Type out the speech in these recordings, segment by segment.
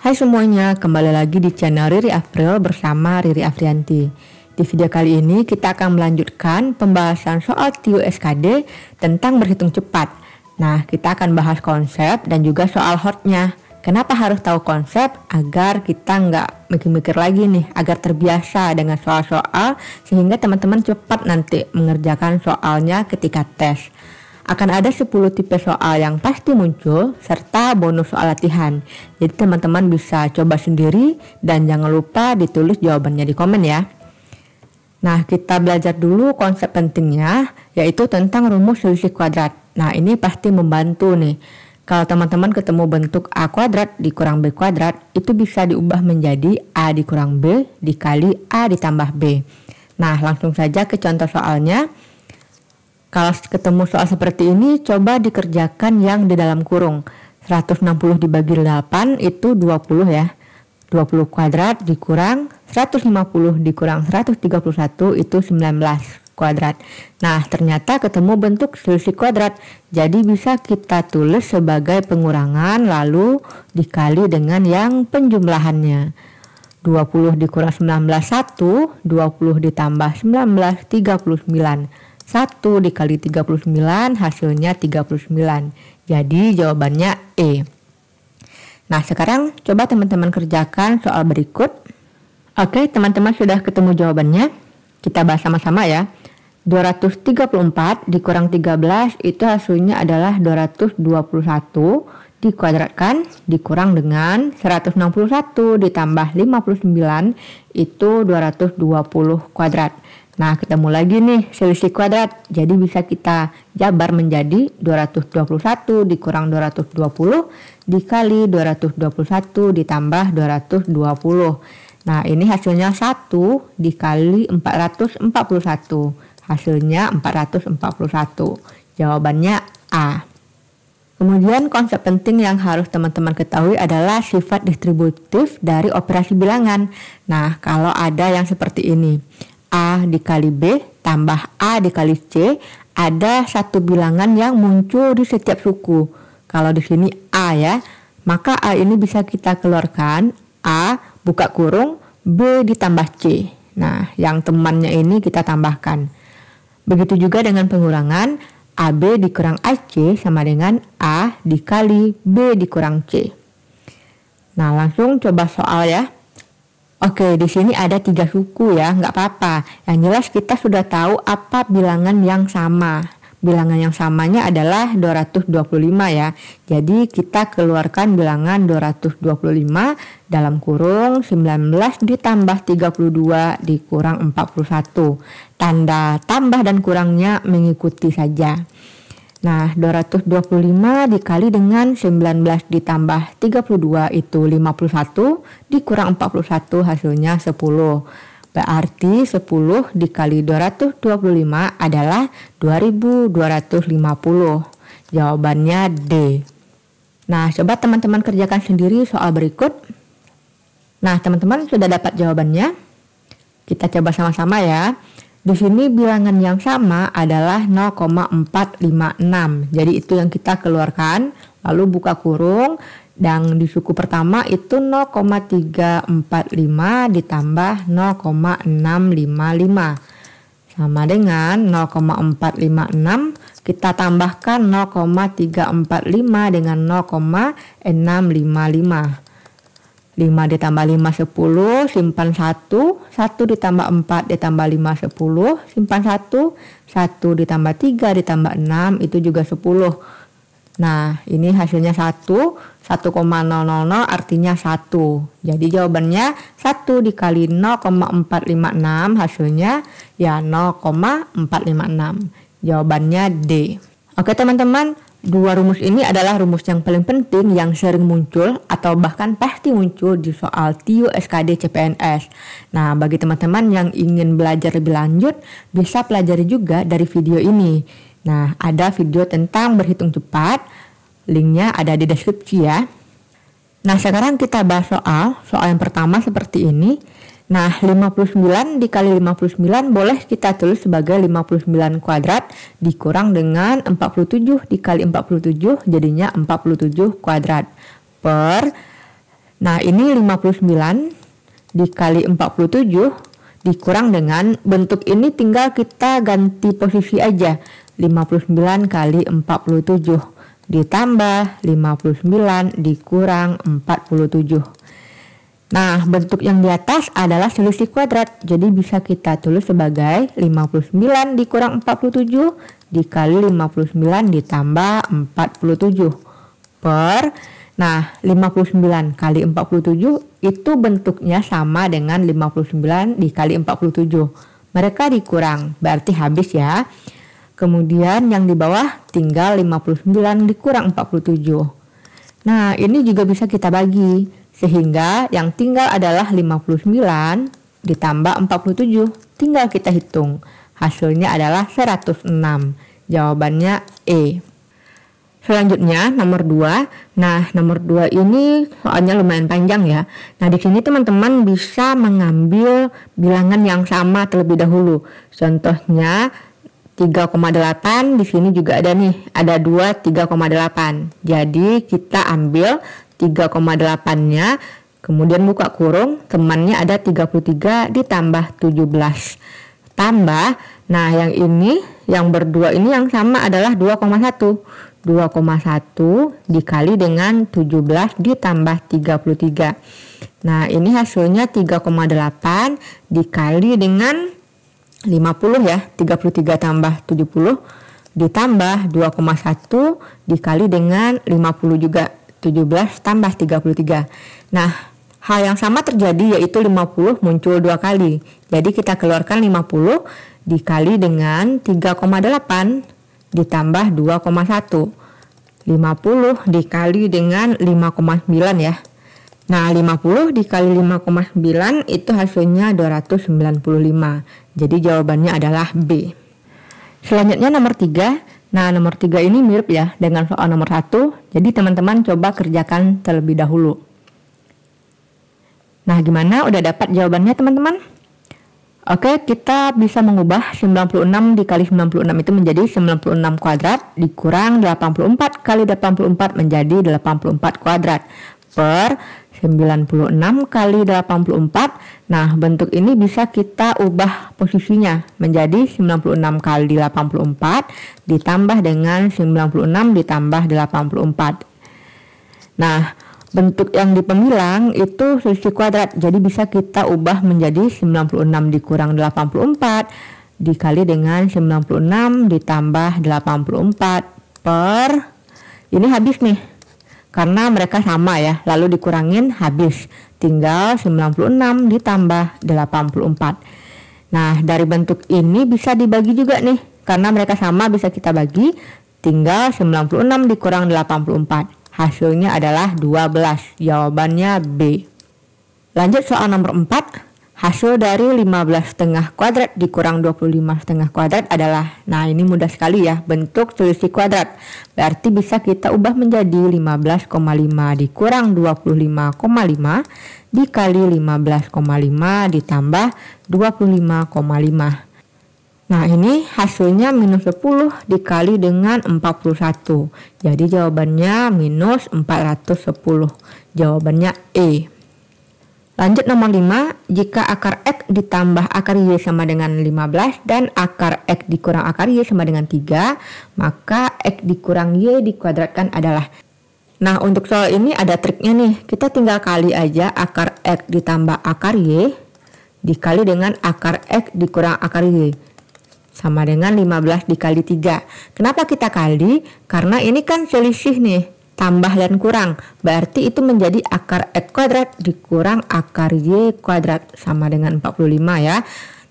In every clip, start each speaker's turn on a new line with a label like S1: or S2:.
S1: Hai semuanya, kembali lagi di channel Riri April bersama Riri Afrianti. Di video kali ini kita akan melanjutkan pembahasan soal TIO SKD tentang berhitung cepat. Nah, kita akan bahas konsep dan juga soal hotnya. Kenapa harus tahu konsep? Agar kita nggak mikir-mikir lagi nih, agar terbiasa dengan soal-soal sehingga teman-teman cepat nanti mengerjakan soalnya ketika tes. Akan ada 10 tipe soal yang pasti muncul serta bonus soal latihan. Jadi teman-teman bisa coba sendiri dan jangan lupa ditulis jawabannya di komen ya. Nah, kita belajar dulu konsep pentingnya, yaitu tentang rumus selisih kuadrat. Nah, ini pasti membantu nih. Kalau teman-teman ketemu bentuk A kuadrat dikurang B kuadrat, itu bisa diubah menjadi A dikurang B dikali A ditambah B. Nah, langsung saja ke contoh soalnya. Kalau ketemu soal seperti ini, coba dikerjakan yang di dalam kurung. 160 dibagi 8 itu 20 ya. 20 kuadrat dikurang 150 dikurang 131 itu 19 kuadrat. Nah, ternyata ketemu bentuk selisih kuadrat. Jadi bisa kita tulis sebagai pengurangan lalu dikali dengan yang penjumlahannya. 20 dikurang 19 1, 20 ditambah 19 39. 1 dikali 39 hasilnya 39. Jadi jawabannya E. Nah, sekarang coba teman-teman kerjakan soal berikut. Oke, teman-teman sudah ketemu jawabannya. Kita bahas sama-sama ya. 234 dikurang 13 itu hasilnya adalah 221 dikuadratkan dikurang dengan 161 ditambah 59 itu 220 kuadrat. Nah, ketemu lagi nih selisih kuadrat. Jadi bisa kita jabar menjadi 221 dikurang 220 dikali 221 ditambah 220. Nah, ini hasilnya 1 dikali 441. Hasilnya 441. Jawabannya A. Kemudian konsep penting yang harus teman-teman ketahui adalah sifat distributif dari operasi bilangan. Nah, kalau ada yang seperti ini. A dikali B tambah A dikali C, ada satu bilangan yang muncul di setiap suku. Kalau di sini A ya, maka A ini bisa kita keluarkan A buka kurung B ditambah C. Nah, yang temannya ini kita tambahkan. Begitu juga dengan pengurangan AB dikurang AC sama dengan A dikali B dikurang C. Nah, langsung coba soal ya. Oke, di sini ada 3 suku ya, nggak apa-apa. Yang jelas kita sudah tahu apa bilangan yang sama. Bilangan yang samanya adalah 225 ya. Jadi kita keluarkan bilangan 225 dalam kurung 19 ditambah 32 dikurang 41. Tanda tambah dan kurangnya mengikuti saja. Nah, 225 dikali dengan 19 ditambah 32 itu 51, dikurang 41 hasilnya 10. Berarti 10 dikali 225 adalah 2250. Jawabannya D. Nah, coba teman-teman kerjakan sendiri soal berikut. Nah, teman-teman sudah dapat jawabannya. Kita coba sama-sama ya. Di sini bilangan yang sama adalah 0,456. Jadi itu yang kita keluarkan. Lalu buka kurung. Dan di suku pertama itu 0,345 ditambah 0,655. Sama dengan 0,456. Kita tambahkan 0,345 dengan 0,655. 5 ditambah 5 10, simpan 1, 1 ditambah 4 ditambah 5 10, simpan 1, 1 ditambah 3 ditambah 6 itu juga 10. Nah, ini hasilnya 1, 1,000 artinya 1. Jadi jawabannya 1 dikali 0,456 hasilnya ya 0,456. Jawabannya D. Oke teman-teman. Dua rumus ini adalah rumus yang paling penting yang sering muncul atau bahkan pasti muncul di soal TIO SKD CPNS. Nah, bagi teman-teman yang ingin belajar lebih lanjut, bisa pelajari juga dari video ini. Nah, ada video tentang berhitung cepat, linknya ada di deskripsi ya. Nah, sekarang kita bahas soal yang pertama seperti ini. Nah, 59 dikali 59 boleh kita tulis sebagai 59 kuadrat dikurang dengan 47 dikali 47 jadinya 47 kuadrat per Nah ini 59 dikali 47 dikurang dengan bentuk ini tinggal kita ganti posisi aja. 59 kali 47 ditambah 59 dikurang 47. Nah bentuk yang di atas adalah selisih kuadrat. Jadi bisa kita tulis sebagai 59 dikurang 47 dikali 59 ditambah 47 per. Nah 59 kali 47 itu bentuknya sama dengan 59 dikali 47. Mereka dikurang, berarti habis ya. Kemudian yang di bawah tinggal 59 dikurang 47. Nah ini juga bisa kita bagi, sehingga yang tinggal adalah 59 ditambah 47. Tinggal kita hitung, hasilnya adalah 106. Jawabannya E. Selanjutnya nomor 2. Nah, nomor 2 ini soalnya lumayan panjang ya. Nah, di sini teman-teman bisa mengambil bilangan yang sama terlebih dahulu. Contohnya 3,8 di sini juga ada nih, ada 2 3,8. Jadi kita ambil 3,8-nya, kemudian buka kurung, temannya ada 33 ditambah 17. Tambah, nah yang ini, yang berdua ini yang sama adalah 2,1. 2,1 dikali dengan 17 ditambah 33. Nah ini hasilnya 3,8 dikali dengan 50 ya, 33 tambah 70 ditambah 2,1 dikali dengan 50 juga, 17 tambah 33. Nah hal yang sama terjadi, yaitu 50 muncul 2 kali. Jadi kita keluarkan 50 dikali dengan 3,8 ditambah 2,1. 50 dikali dengan 5,9 ya. Nah 50 dikali 5,9 itu hasilnya 295. Jadi jawabannya adalah B. Selanjutnya nomor 3. Nah nomor 3 ini mirip ya dengan soal nomor 1. Jadi teman-teman coba kerjakan terlebih dahulu. Nah gimana, udah dapat jawabannya teman-teman? Oke, kita bisa mengubah 96 dikali 96 itu menjadi 96 kuadrat dikurang 84 kali 84 menjadi 84 kuadrat per 96 kali 84. Nah bentuk ini bisa kita ubah posisinya menjadi 96 kali 84 ditambah dengan 96 ditambah 84. Nah bentuk yang di pemilang itu selisih kuadrat, jadi bisa kita ubah menjadi 96 dikurang 84 dikali dengan 96 ditambah 84 per, ini habis nih karena mereka sama ya, lalu dikurangin habis, tinggal 96 ditambah 84. Nah dari bentuk ini bisa dibagi juga nih, karena mereka sama bisa kita bagi, tinggal 96 dikurang 84. Hasilnya adalah 12. Jawabannya B. Lanjut soal nomor 4. Hasil dari 15,5 kuadrat dikurang 25,5 kuadrat adalah, nah ini mudah sekali ya, bentuk selisih kuadrat. Berarti bisa kita ubah menjadi 15,5 dikurang 25,5 dikali 15,5 ditambah 25,5. Nah ini hasilnya minus 10 dikali dengan 41. Jadi jawabannya minus 410. Jawabannya E. Lanjut nomor 5. Jika akar X ditambah akar Y sama dengan 15 dan akar X dikurang akar Y sama dengan 3, maka X dikurang Y dikuadratkan adalah. Nah untuk soal ini ada triknya nih. Kita tinggal kali aja akar X ditambah akar Y dikali dengan akar X dikurang akar Y sama dengan 15 dikali 3. Kenapa kita kali? Karena ini kan selisih nih, tambah dan kurang. Berarti itu menjadi akar X kuadrat dikurang akar Y kuadrat sama dengan 45 ya.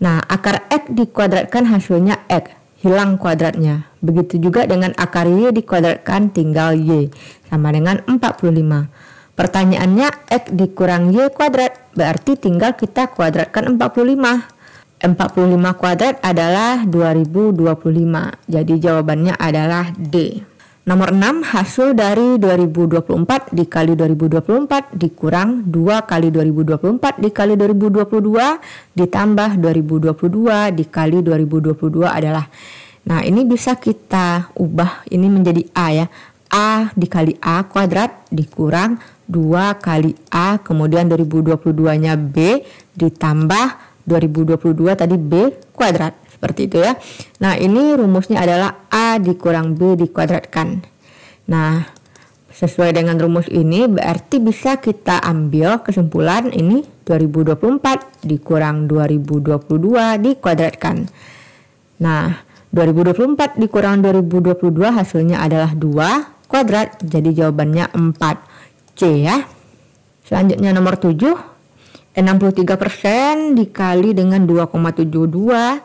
S1: Nah akar X dikuadratkan hasilnya X, hilang kuadratnya. Begitu juga dengan akar Y dikuadratkan tinggal Y sama dengan 45. Pertanyaannya X dikurang Y kuadrat, berarti tinggal kita kuadratkan 45. 45 kuadrat adalah 2025. Jadi jawabannya adalah D. Nomor 6, hasil dari 2024 dikali 2024 dikurang 2 kali 2024 dikali 2022 ditambah 2022 dikali 2022 adalah. Nah ini bisa kita ubah ini menjadi A ya. A dikali A kuadrat dikurang 2 kali A, kemudian 2022-nya B, ditambah 2022 tadi B kuadrat. Seperti itu ya. Nah, ini rumusnya adalah A dikurang B dikuadratkan. Nah, sesuai dengan rumus ini berarti bisa kita ambil kesimpulan ini 2024 dikurang 2022 dikuadratkan. Nah, 2024 dikurang 2022 hasilnya adalah 2 kuadrat. Jadi jawabannya 4C ya. Selanjutnya nomor 7. 63% dikali dengan 2,72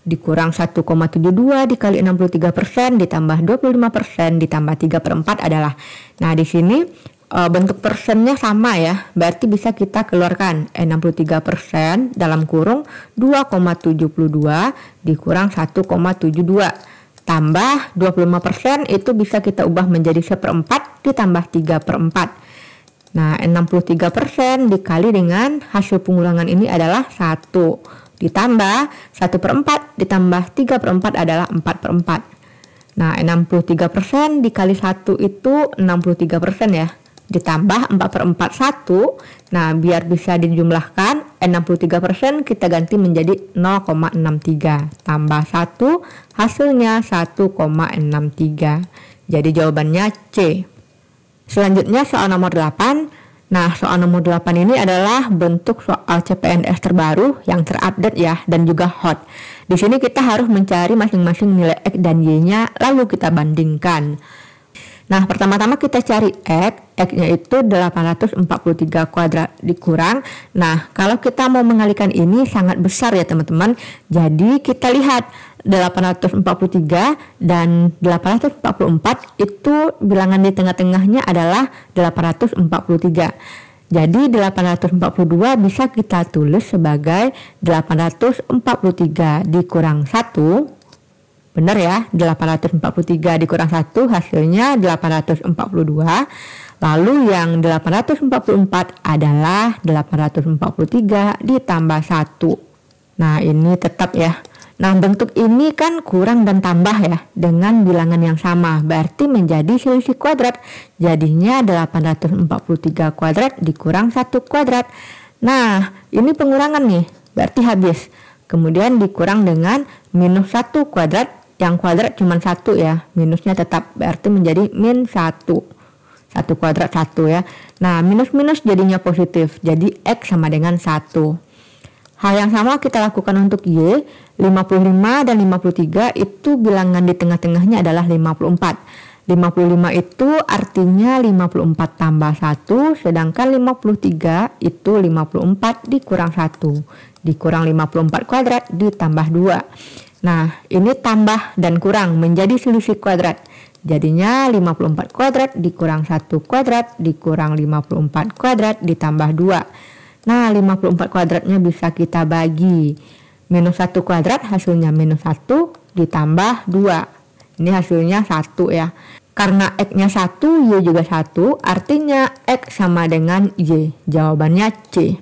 S1: dikurang 1,72 dikali 63% ditambah 25% ditambah 3/4 adalah. Nah, di sini bentuk persennya sama ya. Berarti bisa kita keluarkan 63% dalam kurung 2,72 dikurang 1,72 tambah 25% itu bisa kita ubah menjadi 1/4 ditambah 3/4. Nah, 63% dikali dengan hasil pengulangan ini adalah 1 ditambah 1/4 ditambah 3/4 adalah 4/4. Nah, 63% dikali 1 itu 63% ya. Ditambah 4/4 1. Nah, biar bisa dijumlahkan 63% kita ganti menjadi 0,63 tambah 1 hasilnya 1,63. Jadi jawabannya C. Selanjutnya soal nomor 8. Nah, soal nomor 8 ini adalah bentuk soal CPNS terbaru yang terupdate ya dan juga hot. Di sini kita harus mencari masing-masing nilai X dan Y-nya lalu kita bandingkan. Nah, pertama-tama kita cari X-nya itu 843 kuadrat dikurang. Nah, kalau kita mau mengalihkan ini sangat besar ya teman-teman. Jadi kita lihat 843 dan 844 itu bilangan di tengah-tengahnya adalah 843. Jadi 842 bisa kita tulis sebagai 843 dikurang 1. Benar ya, 843 dikurang 1 hasilnya 842. Lalu yang 844 adalah 843 ditambah 1. Nah, ini tetap ya. Nah, bentuk ini kan kurang dan tambah ya dengan bilangan yang sama. Berarti menjadi selisih kuadrat. Jadinya 843 kuadrat dikurang 1 kuadrat. Nah, ini pengurangan nih. Berarti habis. Kemudian dikurang dengan minus 1 kuadrat. Yang kuadrat cuma 1 ya. Minusnya tetap. Berarti menjadi min 1. 1 kuadrat 1 ya. Nah, minus-minus jadinya positif. Jadi X sama dengan 1. Hal yang sama kita lakukan untuk Y. 55 dan 53 itu bilangan di tengah-tengahnya adalah 54. 55 itu artinya 54 tambah 1, sedangkan 53 itu 54 dikurang 1. Dikurang 54 kuadrat ditambah 2. Nah, ini tambah dan kurang menjadi selisih kuadrat. Jadinya 54 kuadrat dikurang 1 kuadrat dikurang 54 kuadrat ditambah 2. Nah, 54 kuadratnya bisa kita bagi. Minus 1 kuadrat hasilnya minus 1 ditambah 2. Ini hasilnya 1 ya. Karena X-nya 1, Y juga 1, artinya X sama dengan Y. Jawabannya C.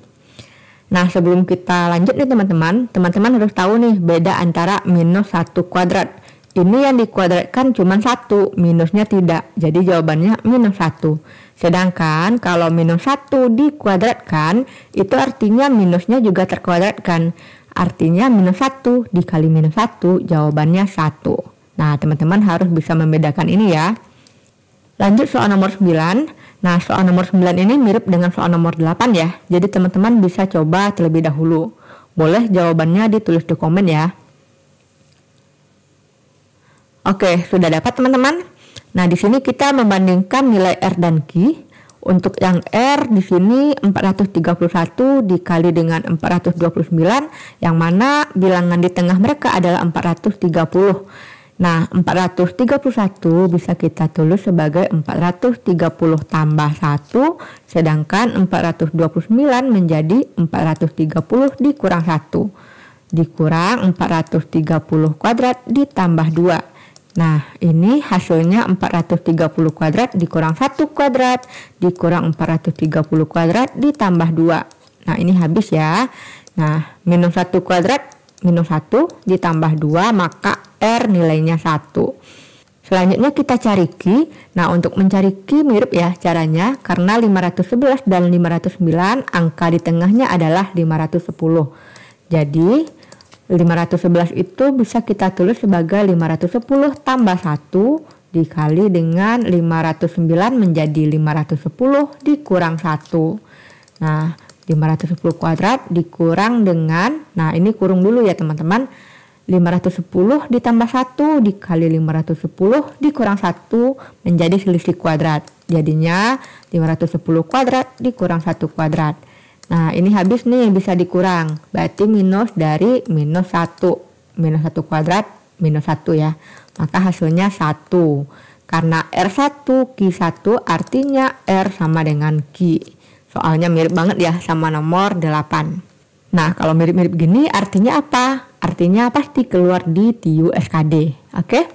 S1: Nah, sebelum kita lanjut nih teman-teman, teman-teman harus tahu nih beda antara minus 1 kuadrat. Ini yang dikuadratkan cuma 1, minusnya tidak. Jadi jawabannya minus 1. Sedangkan kalau minus 1 dikuadratkan, itu artinya minusnya juga terkuadratkan. Artinya minus 1 dikali minus 1 jawabannya 1. Nah, teman-teman harus bisa membedakan ini ya. Lanjut soal nomor 9. Nah, soal nomor 9 ini mirip dengan soal nomor 8 ya. Jadi teman-teman bisa coba terlebih dahulu. Boleh jawabannya ditulis di komen ya. Oke, sudah dapat teman-teman? Nah, di sini kita membandingkan nilai R dan Q. Untuk yang R di sini 431 dikali dengan 429, yang mana bilangan di tengah mereka adalah 430. Nah, 431 bisa kita tulis sebagai 430 tambah 1, sedangkan 429 menjadi 430 dikurang 1. Dikurang 430 kuadrat ditambah 2. Nah, ini hasilnya 430 kuadrat dikurang 1 kuadrat dikurang 430 kuadrat ditambah 2. Nah, ini habis ya. Nah, minus 1 kuadrat minus 1 ditambah 2, maka R nilainya 1. Selanjutnya kita cari Ki. Nah, untuk mencari Ki mirip ya caranya, karena 511 dan 509 angka di tengahnya adalah 510. Jadi 511 itu bisa kita tulis sebagai 510 tambah 1 dikali dengan 509 menjadi 510 dikurang 1. Nah, 510 kuadrat dikurang dengan, nah ini kurung dulu ya teman-teman, 510 ditambah 1 dikali 510 dikurang 1 menjadi selisih kuadrat. Jadinya 510 kuadrat dikurang 1 kuadrat. Nah ini habis nih, bisa dikurang. Berarti minus dari minus 1. Minus 1 kuadrat minus 1 ya. Maka hasilnya 1. Karena R1 Q1 artinya R sama dengan Q. Soalnya mirip banget ya sama nomor 8. Nah, kalau mirip-mirip gini artinya apa? Artinya pasti keluar di TIU SKD. Oke?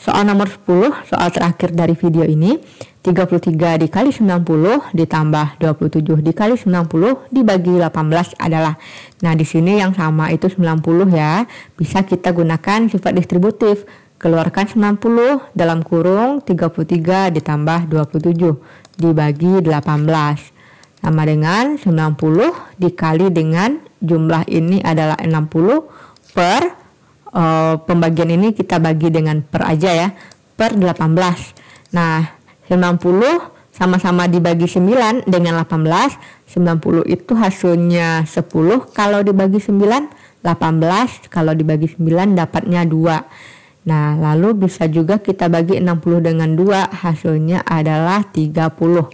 S1: Soal nomor 10, soal terakhir dari video ini, 33 dikali 90 ditambah 27 dikali 90 dibagi 18 adalah. Nah, di sini yang sama itu 90 ya. Bisa kita gunakan sifat distributif. Keluarkan 90 dalam kurung 33 ditambah 27 dibagi 18. Sama dengan 90 dikali dengan jumlah ini adalah 60 per pembagian ini kita bagi dengan per aja ya, per 18. Nah 90 sama-sama dibagi 9 dengan 18, 90 itu hasilnya 10 kalau dibagi 9, 18 kalau dibagi 9 dapatnya 2. Nah lalu bisa juga kita bagi 60 dengan 2, hasilnya adalah 30.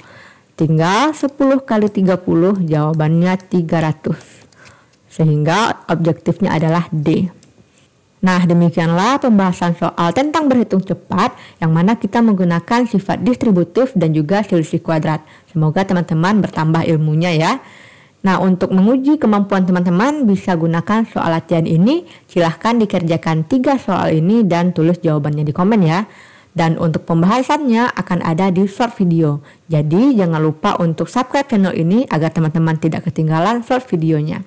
S1: Tinggal 10 kali 30 jawabannya 300. Sehingga objektifnya adalah D. Nah demikianlah pembahasan soal tentang berhitung cepat yang mana kita menggunakan sifat distributif dan juga selisih kuadrat. Semoga teman-teman bertambah ilmunya ya. Nah untuk menguji kemampuan teman-teman bisa gunakan soal latihan ini. Silahkan dikerjakan 3 soal ini dan tulis jawabannya di komen ya. Dan untuk pembahasannya akan ada di short video. Jadi jangan lupa untuk subscribe channel ini agar teman-teman tidak ketinggalan short videonya.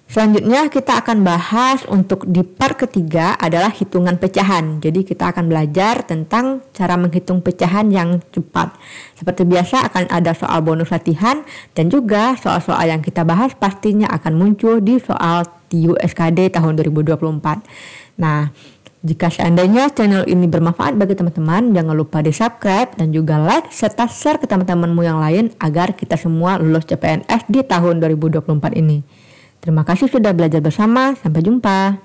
S1: Selanjutnya kita akan bahas untuk di part ketiga adalah hitungan pecahan. Jadi kita akan belajar tentang cara menghitung pecahan yang cepat. Seperti biasa akan ada soal bonus latihan dan juga soal-soal yang kita bahas pastinya akan muncul di soal TIU SKD tahun 2024. Nah, jika seandainya channel ini bermanfaat bagi teman-teman, jangan lupa di-subscribe dan juga like serta share ke teman-temanmu yang lain agar kita semua lulus CPNS di tahun 2024 ini. Terima kasih sudah belajar bersama, sampai jumpa.